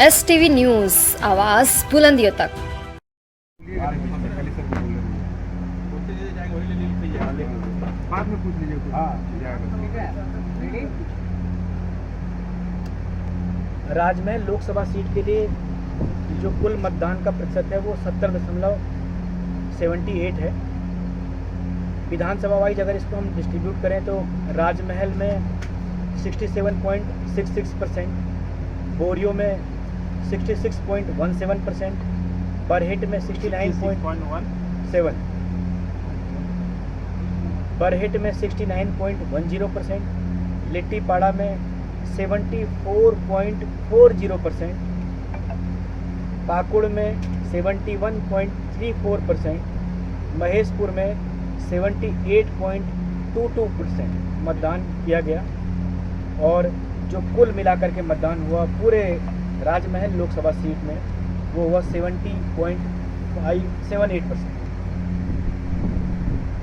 STV news आवाज़ बुलंदियों तक। बाद में पूछ लीजिए कुछ। राजमहल लोकसभा सीट के लिए जो कुल मतदान का प्रतिशत है वो 70.78 है। विधानसभा वाइज अगर इसको हम डिस्ट्रीब्यूट करें तो राजमहल में 67.66%, बोरियो में 66.17%, बरहेट में 69.17, बरहेट में 69.10%, लिट्टीपाड़ा में 74.40%, पाकुड़ में 71.34%, महेशपुर में 78.22% मतदान किया गया। और जो कुल मिलाकर के मतदान हुआ पूरे राजमहल लोकसभा सीट में वो हुआ 70.578%।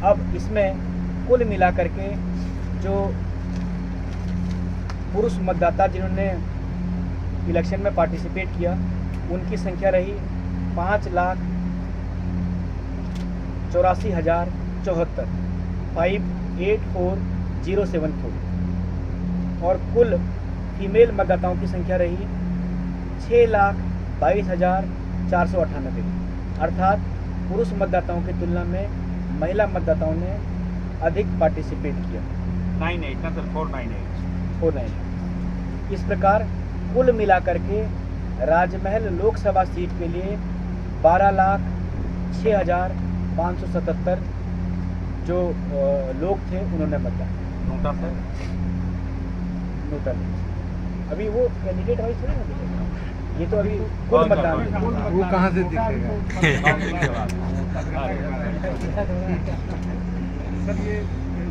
अब इसमें कुल मिलाकर के जो पुरुष मतदाता जिन्होंने इलेक्शन में पार्टिसिपेट किया उनकी संख्या रही 5,84,074, 584,074। और कुल फीमेल मतदाताओं की संख्या रही 6,22,498। अर्थात पुरुष मतदाताओं की तुलना में महिला मतदाताओं ने अधिक पार्टिसिपेट किया। 498। इस प्रकार कुल मिलाकर के राजमहल लोकसभा सीट के लिए 12,06,577 जो लोग थे उन्होंने मतदान। नोटा अभी वो कैंडिडेट वाइज थोड़ी ना दिखेगा, ये तो अभी कुल मतदान है। वो कहाँ से दिखेगा? सर ये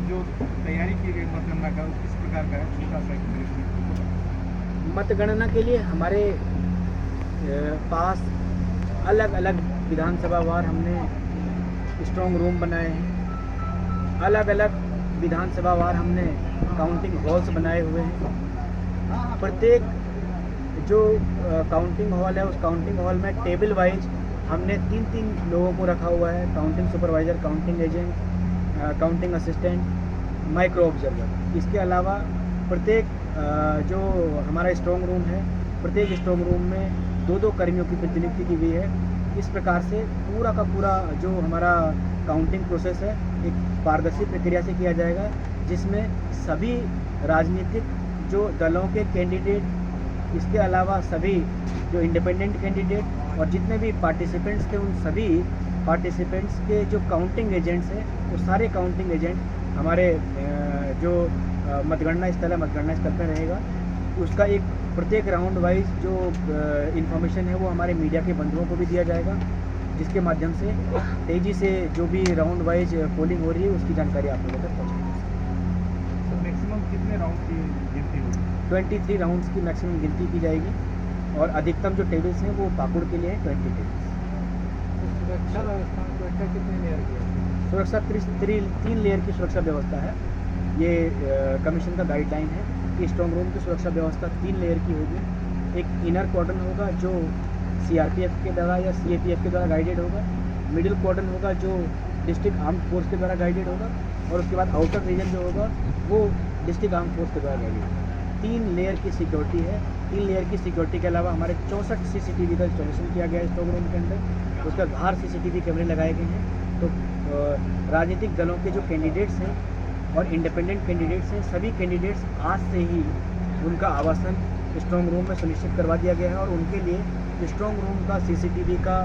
जो तैयारी की गई मतगणना का किस प्रकार का है? छोटा सा मतगणना के लिए हमारे पास अलग अलग विधानसभा वार हमने स्ट्रॉन्ग रूम बनाए हैं, अलग अलग विधानसभा वार हमने काउंटिंग हॉल्स बनाए हुए हैं। प्रत्येक जो काउंटिंग हॉल है उस काउंटिंग हॉल में टेबल वाइज हमने 3-3 लोगों को रखा हुआ है। Counting supervisor, counting agent, counting assistant, micro observer. इसके अलावा प्रत्येक जो हमारा स्ट्रॉन्ग रूम है प्रत्येक स्ट्रॉन्ग रूम में 2-2 कर्मियों की प्रतिनियुक्ति की गई है। इस प्रकार से पूरा का पूरा जो हमारा काउंटिंग प्रोसेस है एक पारदर्शी प्रक्रिया से किया जाएगा, जिसमें सभी राजनीतिक जो दलों के कैंडिडेट, इसके अलावा सभी जो इंडिपेंडेंट कैंडिडेट और जितने भी पार्टिसिपेंट्स थे उन सभी पार्टिसिपेंट्स के जो काउंटिंग एजेंट्स हैं वो सारे काउंटिंग एजेंट हमारे जो मतगणना स्थल है मतगणना स्थल पर रहेगा। उसका एक प्रत्येक राउंड वाइज जो इन्फॉर्मेशन है वो हमारे मीडिया के बंधुओं को भी दिया जाएगा, जिसके माध्यम से तेज़ी से जो भी राउंड वाइज पोलिंग हो रही है उसकी जानकारी आप लोगों तक पहुँचेगी। मैक्सिमम कितने राउंड की गिनती होगी? 23 राउंड्स की मैक्सिमम गिनती की जाएगी और अधिकतम जो टेबल्स हैं वो पाकुड़ के लिए हैं 20 टेबल्स। सुरक्षा व्यवस्था कितने लेयर की है? सुरक्षा 3 लेयर की सुरक्षा व्यवस्था है। ये कमीशन का गाइडलाइन है कि स्ट्रॉन्ग रूम की सुरक्षा व्यवस्था 3 लेयर की होगी। एक इनर कॉर्डन होगा जो CRPF के द्वारा या CAPF के द्वारा गाइडेड होगा, मिडिल कॉर्डन होगा जो डिस्ट्रिक्ट आर्म्ड फोर्स के द्वारा गाइडेड होगा और उसके बाद आउटर रीजन जो होगा वो डिस्ट्रिक्ट आर्म्ड फोर्स के द्वारा गाइडेड होगा। 3 लेयर की सिक्योरिटी है। 3 लेयर की सिक्योरिटी के अलावा हमारे 64 CCTV का इंस्टॉलेशन किया गया है स्ट्रॉन्ग रूम के अंदर। उसके बाद बाहर CCTV कैमरे लगाए गए हैं। तो राजनीतिक दलों के जो कैंडिडेट्स हैं और इंडिपेंडेंट कैंडिडेट्स हैं सभी कैंडिडेट्स आज से ही उनका आवासन स्ट्रॉन्ग रूम में सुनिश्चित करवा दिया गया है और उनके लिए स्ट्रॉन्ग रूम का CCTV का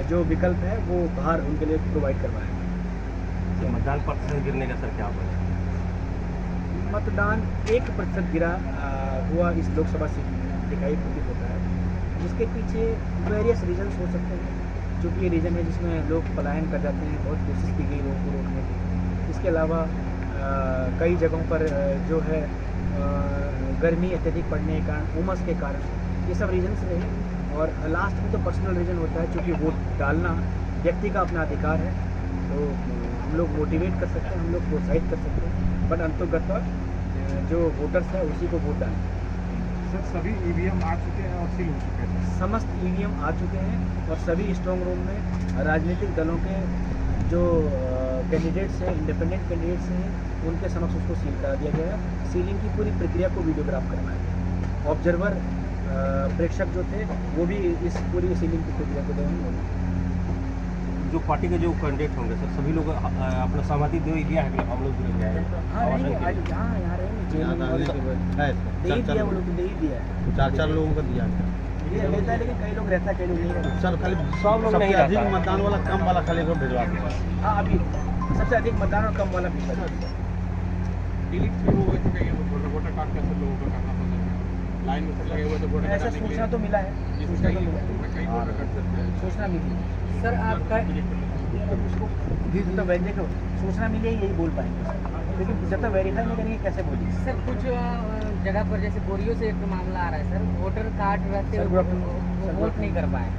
जो विकल्प है वो बाहर उनके लिए प्रोवाइड करवाया गया। मतदान प्रतिशत गिरने का सर क्या होगा? मतदान 1% गिरा हुआ इस लोकसभा सीट में दिखाई प्रतीत होता है, जिसके पीछे वेरियस रीजन्स हो सकते हैं। चूँकि ये रीजन है जिसमें लोग पलायन कर जाते हैं, बहुत कोशिश की गई लोगों को रोकने की। इसके अलावा कई जगहों पर जो है गर्मी अत्यधिक पड़ने के कारण, उमस के कारण, ये सब रीजन्स रहे। और लास्ट में तो पर्सनल रीजन होता है, चूँकि वोट डालना व्यक्ति का अपना अधिकार है, तो हम लोग मोटिवेट कर सकते हैं, हम लोग प्रोत्साहित कर सकते हैं, बट अंतर्गत जो वोटर्स है उसी को वोट डालें। सर सभी ईवीएम आ चुके हैं और सील हो चुके हैं सर। समस्त ईवीएम आ चुके हैं और सभी स्ट्रांग रूम में राजनीतिक दलों के जो कैंडिडेट्स हैं, इंडिपेंडेंट कैंडिडेट्स हैं, उनके समक्ष उसको सील करा दिया गया है। सीलिंग की पूरी प्रक्रिया को वीडियोग्राफ करवाया गया। ऑब्जर्वर प्रेक्षक जो थे वो भी इस पूरी सीलिंग की प्रक्रिया को दौरान जो पार्टी के जो कैंडिडेट होंगे सर सभी लोग अपना सहमति दे दिया है कि हम लोग जुड़े गए हाँ रहेंगे, यहाँ रहेंगे जेल में और दे ही दिया, वो लोग दे ही दिया है। 4 लोगों को दिया गया ये लेता है, लेकिन कई लोग रहता है, कई लोग नहीं रहता। सर खाली सब लोग नहीं सबसे अधिक रहता। मतदान वाला कम वाला खाली को भिजवा दिया। हाँ अभी सबसे अधिक मतदान और कम वाला पिछला डिलीट शुरू हो चुके हैं वोटर कार्ड कैसे लोगों का करना पड़ता है लाइन में लगे हुए तो वोटर ऐसा सूचना तो मिला है, सूचना तो मिला है, कई वोटर कार्ड चलते हैं सूचना मिली। सर आपका उसको तो देखो सूचना मिली है, यही बोल पाएंगे, लेकिन जब तक वेरीफाई नहीं करेंगे कैसे बोलिए। सर कुछ जगह पर जैसे बोरियो से एक मामला आ रहा है सर, वोटर कार्ड रहते सर, हुए गुड आफ्टरनून। वो वोट नहीं कर पाए।